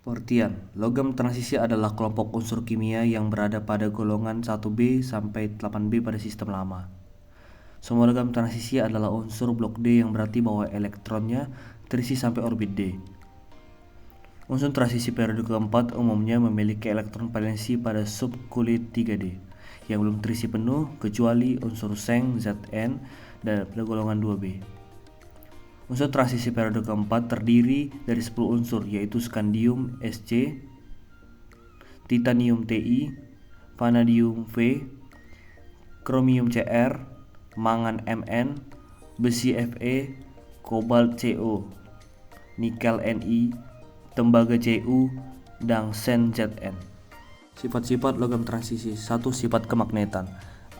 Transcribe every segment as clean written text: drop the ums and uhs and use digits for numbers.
Pengertian, logam transisi adalah kelompok unsur kimia yang berada pada golongan 1B sampai 8B pada sistem lama. Semua logam transisi adalah unsur blok D yang berarti bahwa elektronnya terisi sampai orbit D. Unsur transisi periode keempat umumnya memiliki elektron valensi pada subkulit 3D yang belum terisi penuh kecuali unsur Zn Zn dan pada golongan 2B. Unsur transisi periode keempat terdiri dari 10 unsur yaitu skandium Sc, titanium Ti, vanadium V, kromium Cr, mangan Mn, besi Fe, kobalt Co, nikel Ni, tembaga Cu, dan sen Zn. Sifat-sifat logam transisi. 1. Sifat kemagnetan.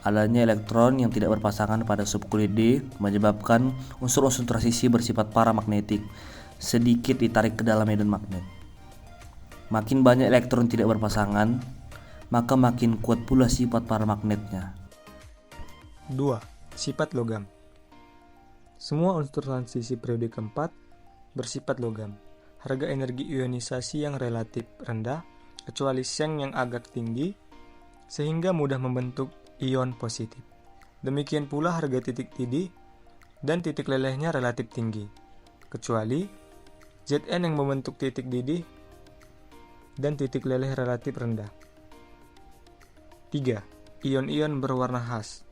Adanya elektron yang tidak berpasangan pada subkulit D menyebabkan unsur-unsur transisi bersifat paramagnetik, sedikit ditarik ke dalam medan magnet. Makin banyak elektron tidak berpasangan, maka makin kuat pula sifat paramagnetnya. 2. Sifat logam. Semua unsur transisi periode keempat bersifat logam. Harga energi ionisasi yang relatif rendah, kecuali Zn yang agak tinggi, sehingga mudah membentuk ion positif. Demikian pula harga titik didih dan titik lelehnya relatif tinggi, kecuali Zn yang membentuk titik didih dan titik leleh relatif rendah. 3. Ion-ion berwarna khas.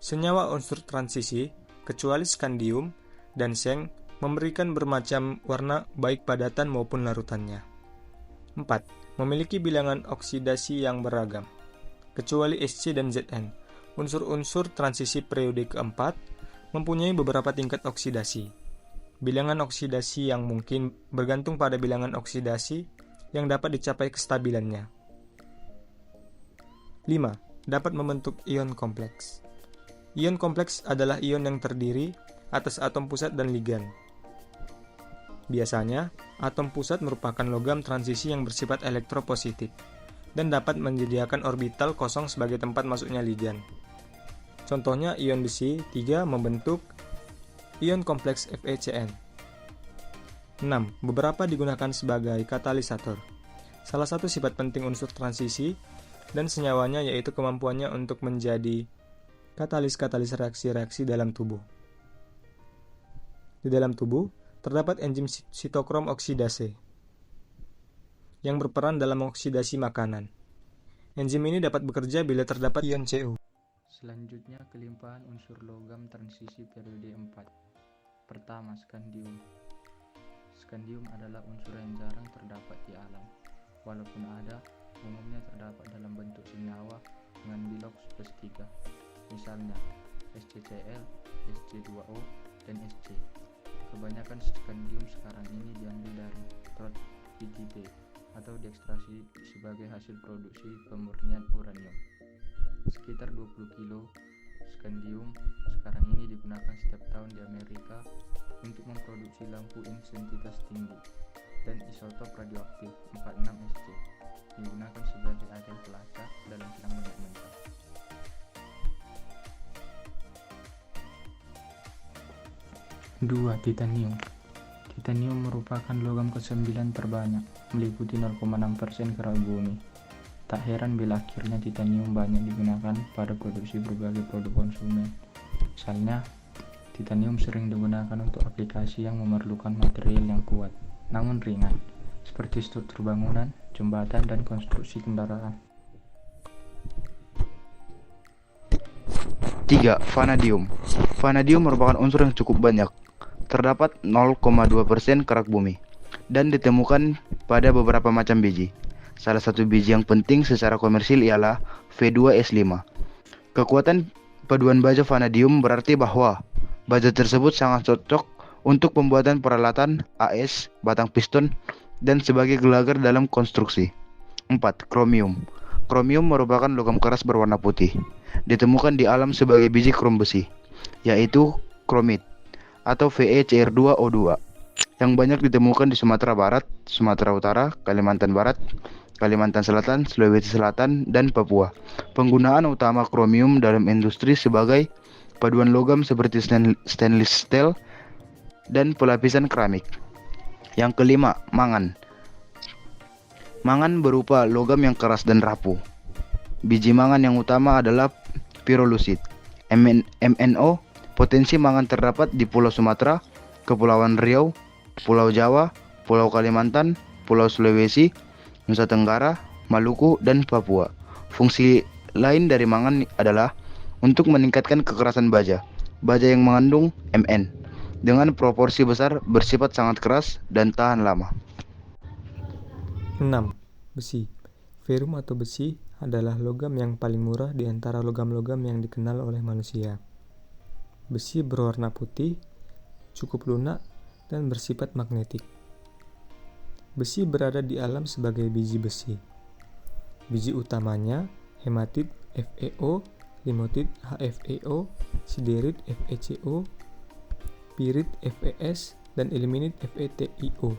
Senyawa unsur transisi, kecuali skandium dan Zn, memberikan bermacam warna baik padatan maupun larutannya. 4. Memiliki bilangan oksidasi yang beragam, kecuali Sc dan Zn. Unsur-unsur transisi periode keempat mempunyai beberapa tingkat oksidasi. Bilangan oksidasi yang mungkin bergantung pada bilangan oksidasi yang dapat dicapai kestabilannya. 5. Dapat membentuk ion kompleks. Ion kompleks adalah ion yang terdiri atas atom pusat dan ligan. Biasanya, atom pusat merupakan logam transisi yang bersifat elektropositif dan dapat menyediakan orbital kosong sebagai tempat masuknya ligan. Contohnya ion besi 3 membentuk ion kompleks FeCN. 6. Beberapa digunakan sebagai katalisator. Salah satu sifat penting unsur transisi dan senyawanya yaitu kemampuannya untuk menjadi katalis reaksi-reaksi dalam tubuh. Di dalam tubuh terdapat enzim sitokrom oksidase yang berperan dalam oksidasi makanan. Enzim ini dapat bekerja bila terdapat ion Cu. Selanjutnya, kelimpahan unsur logam transisi periode 4. Pertama, skandium. Skandium adalah unsur yang jarang terdapat di alam. Walaupun ada, umumnya terdapat dalam bentuk senyawa dengan bilok +3. Misalnya, ScCl, Sc2O, dan Sc. Kebanyakan skandium sekarang ini diambil dari trot IgD atau diekstraksi sebagai hasil produksi pemurnian uranium. Sekitar 20 kilo skandium sekarang ini digunakan setiap tahun di Amerika untuk memproduksi lampu intensitas tinggi dan isotop radioaktif 46Sc digunakan sebagai agen pelacak dalam kilang minyak mentah. Dua, titanium. Titanium merupakan logam ke-9 terbanyak, meliputi 0,6% kerak bumi. Tak heran bila akhirnya titanium banyak digunakan pada produksi berbagai produk konsumen. Misalnya, titanium sering digunakan untuk aplikasi yang memerlukan material yang kuat, namun ringan, seperti struktur bangunan, jembatan, dan konstruksi kendaraan. 3. Vanadium. Vanadium merupakan unsur yang cukup banyak. Terdapat 0,2% kerak bumi dan ditemukan pada beberapa macam biji. Salah satu biji yang penting secara komersil ialah V2S5. Kekuatan paduan baja vanadium berarti bahwa baja tersebut sangat cocok untuk pembuatan peralatan AS, batang piston, dan sebagai gelagar dalam konstruksi. 4. Kromium. Kromium merupakan logam keras berwarna putih. Ditemukan di alam sebagai biji krom besi, yaitu kromit atau VeCr2O2 yang banyak ditemukan di Sumatera Barat, Sumatera Utara, Kalimantan Barat, Kalimantan Selatan, Sulawesi Selatan, dan Papua. Penggunaan utama kromium dalam industri sebagai paduan logam seperti stainless steel dan pelapisan keramik. Yang kelima, mangan. Mangan berupa logam yang keras dan rapuh. Biji mangan yang utama adalah pirolusit. MNO, potensi mangan terdapat di Pulau Sumatera, Kepulauan Riau, Pulau Jawa, Pulau Kalimantan, Pulau Sulawesi, Nusa Tenggara, Maluku, dan Papua. Fungsi lain dari mangan adalah untuk meningkatkan kekerasan baja. Baja yang mengandung Mn dengan proporsi besar bersifat sangat keras dan tahan lama. 6. Besi. Ferum atau besi adalah logam yang paling murah di antara logam-logam yang dikenal oleh manusia. Besi berwarna putih, cukup lunak, dan bersifat magnetik. Besi berada di alam sebagai biji besi. Biji utamanya hematit FeO, limotit HFeO, siderit FeCO, pirit Fes, dan ilmenit FeTiO.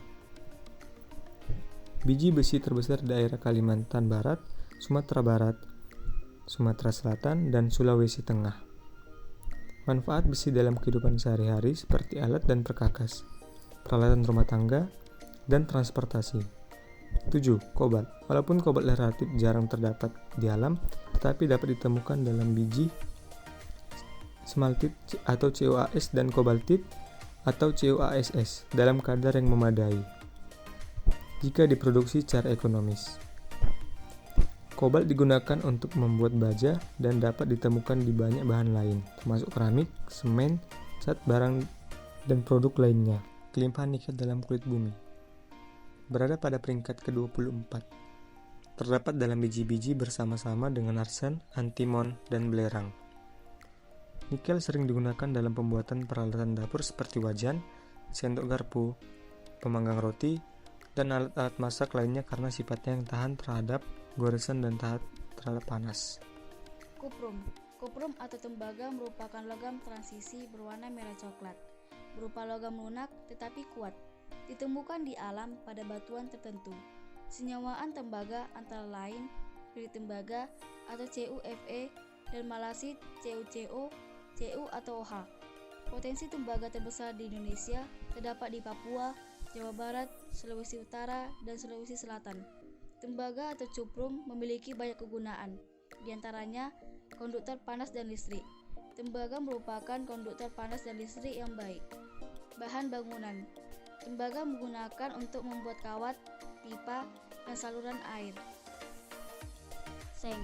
Biji besi terbesar di daerah Kalimantan Barat, Sumatera Barat, Sumatera Selatan, dan Sulawesi Tengah. Manfaat besi dalam kehidupan sehari-hari seperti alat dan perkakas, peralatan rumah tangga, dan transportasi. 7. Kobalt. Walaupun kobalt relatif jarang terdapat di alam, tetapi dapat ditemukan dalam biji smaltit atau CoAs dan kobaltit atau CoASs dalam kadar yang memadai jika diproduksi secara ekonomis. Kobalt digunakan untuk membuat baja dan dapat ditemukan di banyak bahan lain, termasuk keramik, semen, cat barang, dan produk lainnya. Kelimpahan nikel dalam kulit bumi berada pada peringkat ke-24. Terdapat dalam biji-biji bersama-sama dengan arsen, antimon, dan belerang. Nikel sering digunakan dalam pembuatan peralatan dapur seperti wajan, sendok garpu, pemanggang roti, dan alat-alat masak lainnya karena sifatnya yang tahan terhadap goresan dan tahan terhadap panas. Kuprum. Kuprum atau tembaga merupakan logam transisi berwarna merah coklat, berupa logam lunak tetapi kuat. Ditemukan di alam pada batuan tertentu. Senyawaan tembaga antara lain pirit tembaga atau CuFe dan malasit CuCO, Cu atau OH. Potensi tembaga terbesar di Indonesia terdapat di Papua, Jawa Barat, Sulawesi Utara, dan Sulawesi Selatan. Tembaga atau cuprum memiliki banyak kegunaan, di antaranya konduktor panas dan listrik. Tembaga merupakan konduktor panas dan listrik yang baik. Bahan bangunan. Tembaga menggunakan untuk membuat kawat, pipa, dan saluran air. Seng.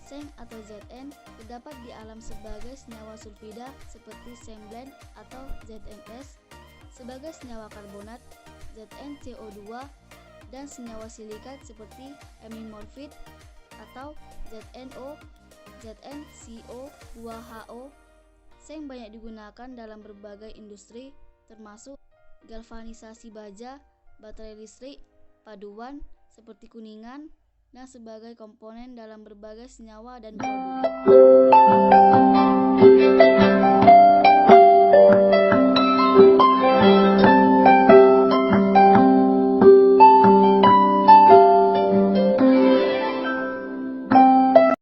Seng atau Zn terdapat di alam sebagai senyawa sulfida seperti sengblend atau ZnS, sebagai senyawa karbonat ZnCO2, dan senyawa silikat seperti hemimorfit atau ZnO, ZnCO2HO. Seng banyak digunakan dalam berbagai industri termasuk galvanisasi baja, baterai listrik, paduan seperti kuningan, dan sebagai komponen dalam berbagai senyawa dan produk.